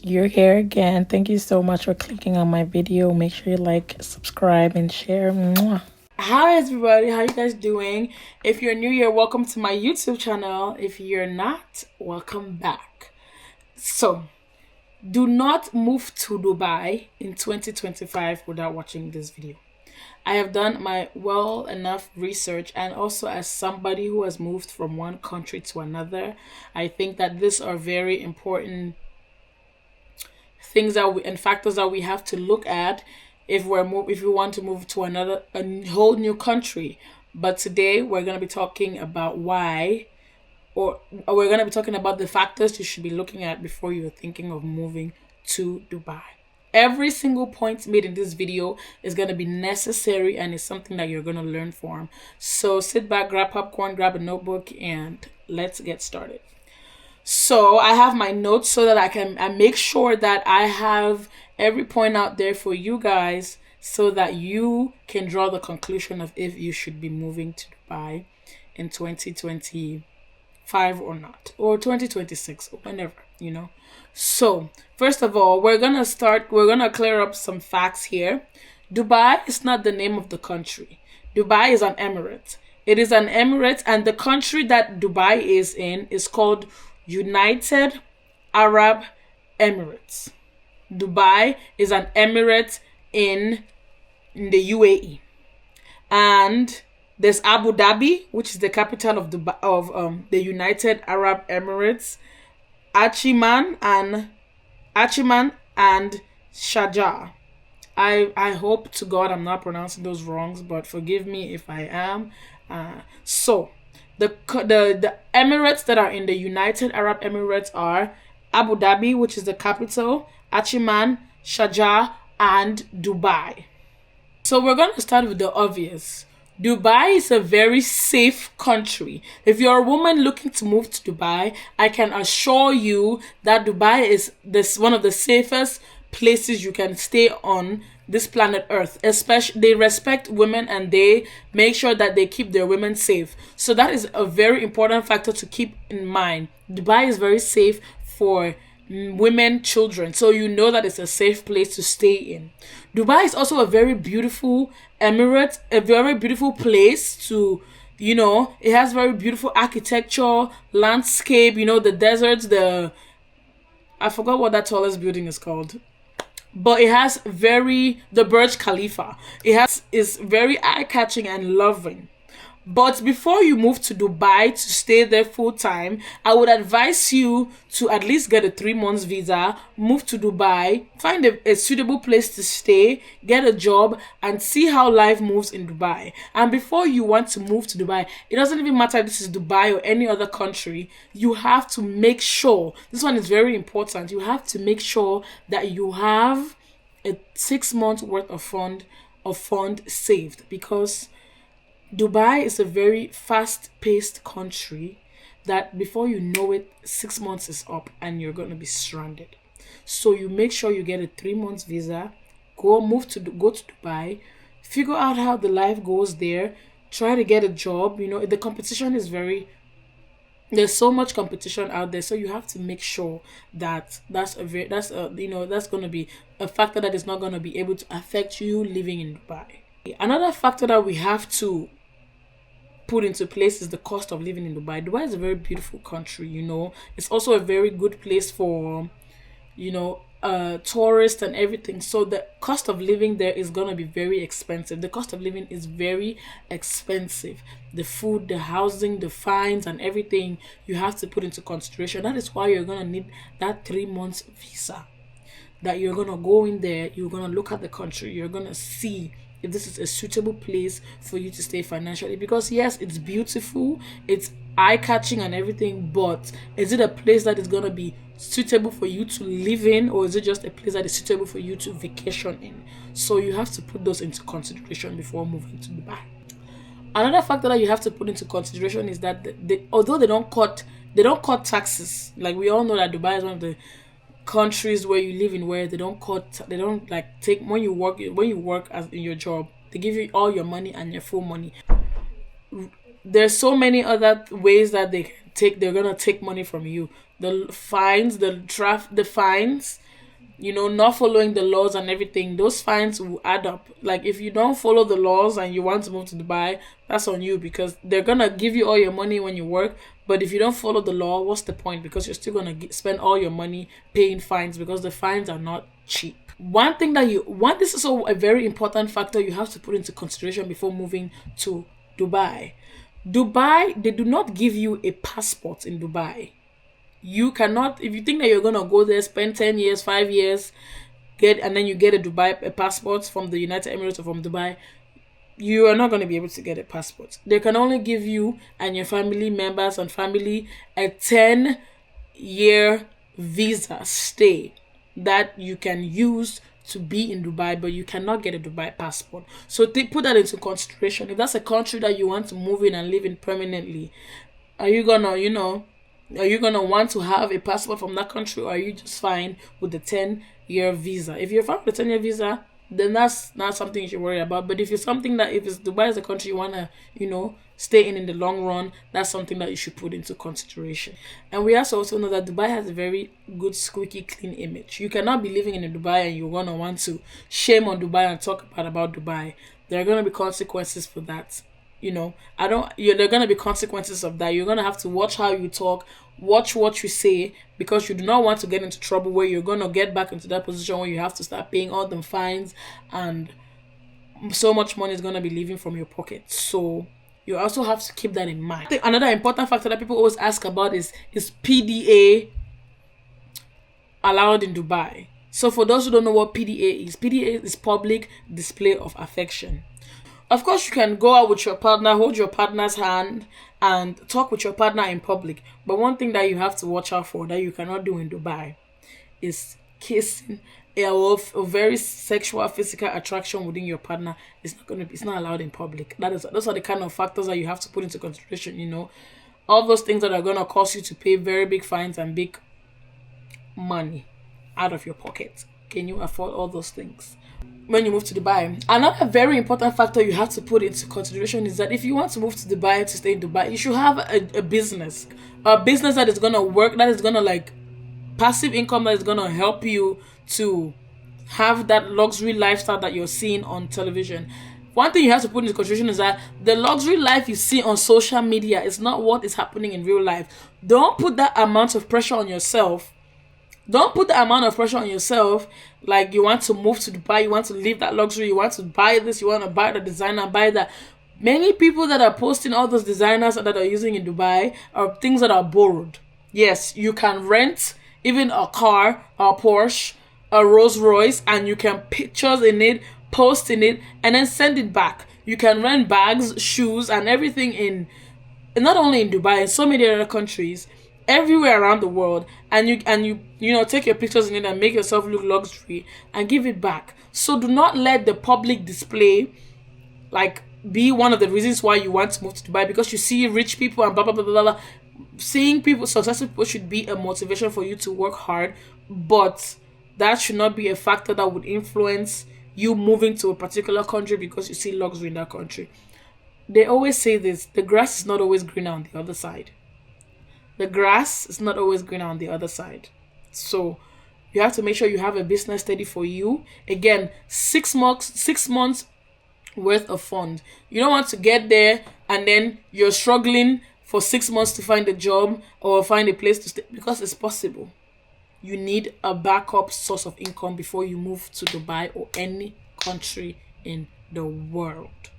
you're here again. Thank you so much for clicking on my video. Make sure you like, subscribe, and share. Mwah. Hi everybody, how you guys doing? If you're new here, welcome to my YouTube channel. If you're not, welcome back. So, do not move to Dubai in 2025 without watching this video. I have done my well enough research, and also as somebody who has moved from one country to another, I think that these are very important things and factors that we have to look at if we want to move to a whole new country. But today we're going to be talking about why, or we're going to be talking about the factors you should be looking at before you're thinking of moving to Dubai. Every single point made in this video is going to be necessary and is something that you're going to learn from. So sit back, grab popcorn, grab a notebook, and let's get started. So I have my notes so that I make sure that I have every point out there for you guys so that you can draw the conclusion of if you should be moving to Dubai in 2025 or not, or 2026 or whenever, So first of all, we're going to clear up some facts here. Dubai is not the name of the country. Dubai is an emirate. It is an emirate, and the country that Dubai is in is called United Arab Emirates. Dubai is an emirate in the UAE. And there's Abu Dhabi, which is the capital of the United Arab Emirates, Achiman and Sharjah. I hope to God I'm not pronouncing those wrongs, but forgive me if I am. So the Emirates that are in the United Arab Emirates are Abu Dhabi, which is the capital, Achiman, Sharjah, and Dubai. So we're going to start with the obvious. Dubai is a very safe country. If you're a woman looking to move to Dubai, I can assure you that Dubai is one of the safest places you can stay on this planet Earth. Especially, they respect women and they make sure that they keep their women safe. So that is a very important factor to keep in mind. Dubai is very safe for women, children, so you know that it's a safe place to stay in. Dubai is also a very beautiful emirate, a very beautiful place to, it has very beautiful architecture, landscape, the deserts, I forgot what that tallest building is called, but it has the Burj Khalifa. Is very eye-catching and loving. But before you move to Dubai to stay there full time, I would advise you to at least get a 3 months visa, move to Dubai, find a suitable place to stay, get a job, and see how life moves in Dubai. And before you want to move to Dubai, it doesn't even matter if this is Dubai or any other country, you have to make sure, this one is very important, you have to make sure that you have a 6 months worth of fund saved, because Dubai is a very fast-paced country that before you know it, 6 months is up and you're going to be stranded. So you make sure you get a 3 months visa, go to Dubai, figure out how the life goes there, try to get a job. The competition is there's so much competition out there, so you have to make sure that that's going to be a factor that is not going to be able to affect you living in Dubai. Another factor that we have to put into place is the cost of living in Dubai. Dubai is a very beautiful country, It's also a very good place for, tourists and everything. So the cost of living there is going to be very expensive. The cost of living is very expensive. The food, the housing, the fines, and everything you have to put into consideration. That is why you're going to need that 3 months visa. That you're going to go in there, you're going to look at the country, you're going to see if this is a suitable place for you to stay financially. Because yes, it's beautiful, it's eye-catching and everything, but is it a place that is going to be suitable for you to live in, or is it just a place that is suitable for you to vacation in? So you have to put those into consideration before moving to Dubai. Another factor that you have to put into consideration is that although they don't cut taxes, like we all know that Dubai is one of the countries where you live in where they don't take when you work as in your job, they give you all your money and your full money. There's so many other ways that they're gonna take money from you. The fines, not following the laws and everything, those fines will add up. Like, if you don't follow the laws and you want to move to Dubai, that's on you, because they're gonna give you all your money when you work. But if you don't follow the law, what's the point? Because you're still gonna spend all your money paying fines, because the fines are not cheap. This is also a very important factor you have to put into consideration before moving to Dubai. Dubai, they do not give you a passport in Dubai. You cannot, if you think that you're gonna go there, spend 10 years, 5 years, and then you get a passport from the United Emirates or from Dubai, you are not going to be able to get a passport. They can only give you and your family members and family a 10-year visa stay that you can use to be in Dubai, but you cannot get a Dubai passport. So put that into consideration. If that's a country that you want to move in and live in permanently, are you gonna want to have a passport from that country, or are you just fine with the 10-year visa? If you're fine with the 10-year visa, then that's not something you should worry about. But if it's Dubai is a country you wanna, stay in the long run, that's something that you should put into consideration. And we also know that Dubai has a very good, squeaky clean image. You cannot be living in Dubai and you're gonna want to shame on Dubai and talk about Dubai. There are gonna be consequences for that. There are going to be consequences of that. You're going to have to watch how you talk, watch what you say, because you do not want to get into trouble where you're going to get back into that position where you have to start paying all the fines, and so much money is going to be leaving from your pocket. So you also have to keep that in mind. I think another important factor that people always ask about is PDA allowed in Dubai? So for those who don't know what PDA is public display of affection. Of course, you can go out with your partner, hold your partner's hand, and talk with your partner in public. But one thing that you have to watch out for that you cannot do in Dubai is kissing or very sexual physical attraction within your partner. It's not allowed in public. Those are the kind of factors that you have to put into consideration. All those things that are gonna cause you to pay very big fines and big money out of your pocket. Can you afford all those things when you move to Dubai? Another very important factor you have to put into consideration is that if you want to move to Dubai, to stay in Dubai, you should have a business that is gonna work, that is gonna passive income, that is gonna help you to have that luxury lifestyle that you're seeing on television. One thing you have to put into consideration is that the luxury life you see on social media is not what is happening in real life. Don't put that amount of pressure on yourself. Like you want to move to Dubai, you want to live that luxury, you want to buy this, you want to buy the designer, buy that. Many people that are posting all those designers that are using in Dubai are things that are borrowed. Yes, you can rent even a car, a Porsche, a Rolls Royce, and you can pictures in it, post in it, and then send it back. You can rent bags, shoes, and everything not only in Dubai, in so many other countries, everywhere around the world, and you take your pictures in it and make yourself look luxury and give it back. So do not let the public display be one of the reasons why you want to move to Dubai, because you see rich people and blah blah blah blah blah. Seeing successful people should be a motivation for you to work hard, but that should not be a factor that would influence you moving to a particular country because you see luxury in that country. They always say this: the grass is not always greener on the other side. The grass is not always greener on the other side. So you have to make sure you have a business steady for you. Again, 6 months worth of fund. You don't want to get there and then you're struggling for 6 months to find a job or find a place to stay, because it's possible. You need a backup source of income before you move to Dubai or any country in the world.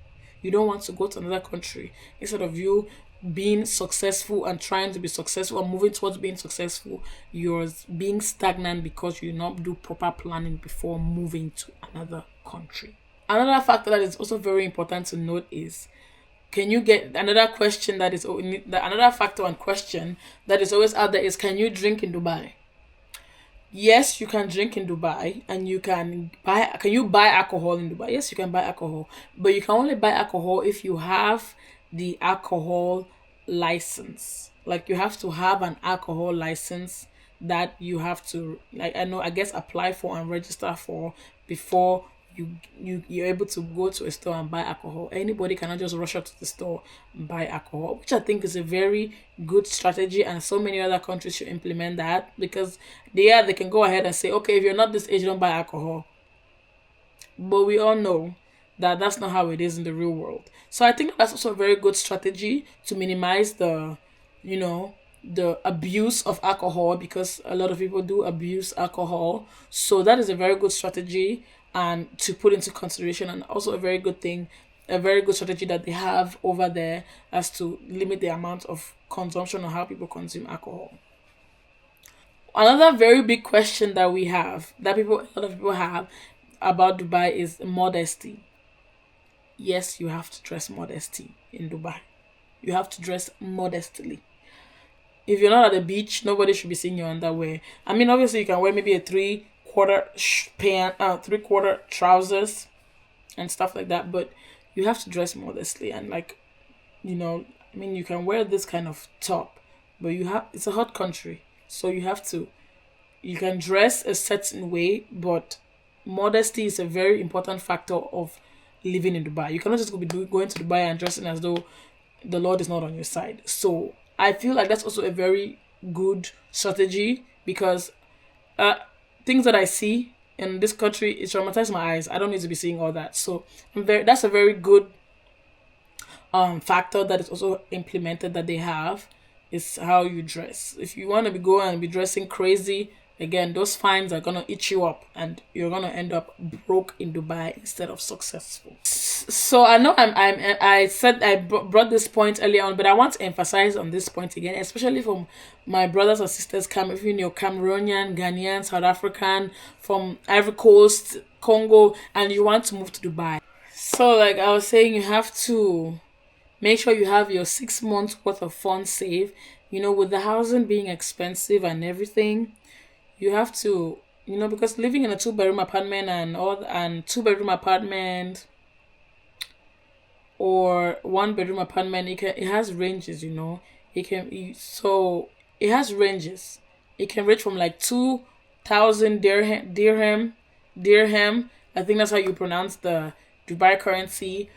You don't want to go to another country instead of you being successful and trying to be successful and moving towards being successful, you're being stagnant because you not do proper planning before moving to another country. Another factor that is also very important to note is, another factor and question that is always out there is, can you drink in Dubai? Yes, you can drink in Dubai, and can you buy alcohol in Dubai? Yes, you can buy alcohol, but you can only buy alcohol if you have the alcohol license. Like, you have to have an alcohol license that you have to apply for and register for before you're able to go to a store and buy alcohol. Anybody cannot just rush out to the store and buy alcohol, which I think is a very good strategy, and so many other countries should implement that, because they can go ahead and say, okay, if you're not this age, don't buy alcohol. But we all know that that's not how it is in the real world. So I think that's also a very good strategy to minimize you know, the abuse of alcohol, because a lot of people do abuse alcohol. So that is a very good strategy and to put into consideration, and also a very good thing, a very good strategy that they have over there as to limit the amount of consumption or how people consume alcohol. Another very big question that we have, that a lot of people have about Dubai, is modesty. Yes, you have to dress modesty in Dubai. You have to dress modestly. If you're not at the beach, nobody should be seeing your underwear. I mean, obviously, you can wear maybe a three-quarter trousers and stuff like that, but you have to dress modestly. And like, I mean, you can wear this kind of top, but it's a hot country, so you can dress a certain way, but modesty is a very important factor of living in Dubai. You cannot just going to Dubai and dressing as though the Lord is not on your side. So I feel like that's also a very good strategy, because things that I see in this country, it traumatizes my eyes. I don't need to be seeing all that. So that's a very good factor that is also implemented, that they have, is how you dress. If you want to be going and be dressing crazy, again, those fines are gonna eat you up, and you're gonna end up broke in Dubai instead of successful. So I know I said I brought this point earlier on, but I want to emphasize on this point again, especially from my brothers and sisters, Cameroonian, Ghanaian, South African, from Ivory Coast, Congo, and you want to move to Dubai. So, like I was saying, you have to make sure you have your 6 months worth of funds saved. With the housing being expensive and everything, you have to, because living in a 2-bedroom apartment and 2-bedroom apartment or 1-bedroom apartment, it has ranges. It has ranges. It can range from like 2,000 dirham. I think that's how you pronounce the Dubai currency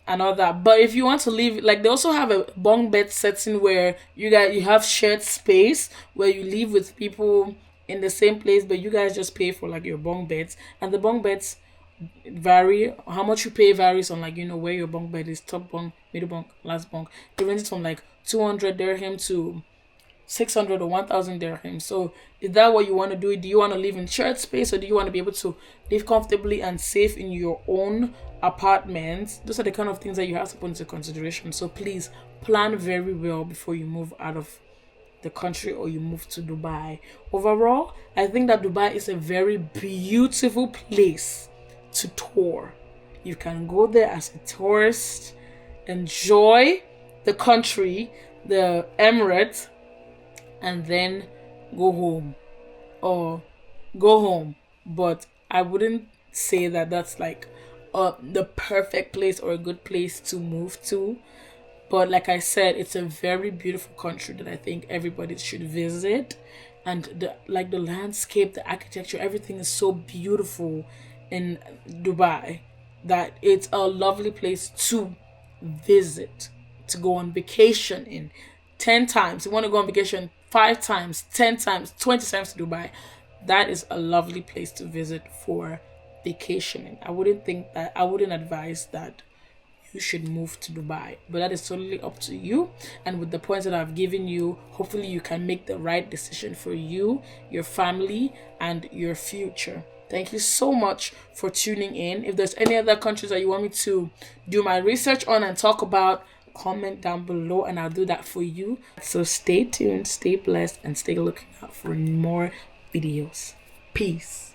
and all that. But if you want to live, like, they also have a bunk bed setting where you have shared space where you live with people in the same place, but you guys just pay for like your bunk beds, and the bunk beds vary. How much you pay varies on, like, where your bunk bed is: top bunk, middle bunk, last bunk. It ranges from like 200 dirham to 600 or 1,000 dirham. So is that what you want to do? Do you want to live in shared space, or do you want to be able to live comfortably and safe in your own apartment? Those are the kind of things that you have to put into consideration. So please plan very well before you move out of the country or you move to Dubai. Overall, I think that Dubai is a very beautiful place to tour. You can go there as a tourist, enjoy the country, the Emirates, and then go home. But I wouldn't say that that's like the perfect place or a good place to move to. But like I said, it's a very beautiful country that I think everybody should visit. And the landscape, the architecture, everything is so beautiful in Dubai that it's a lovely place to visit, to go on vacation in 10 times. You want to go on vacation 5 times, 10 times, 20 times to Dubai. That is a lovely place to visit for vacationing. I wouldn't advise that you should move to Dubai, but that is totally up to you. And with the points that I've given you, hopefully you can make the right decision for you, your family, and your future. Thank you so much for tuning in. If there's any other countries that you want me to do my research on and talk about, comment down below and I'll do that for you. So stay tuned, stay blessed, and stay looking out for more videos. Peace.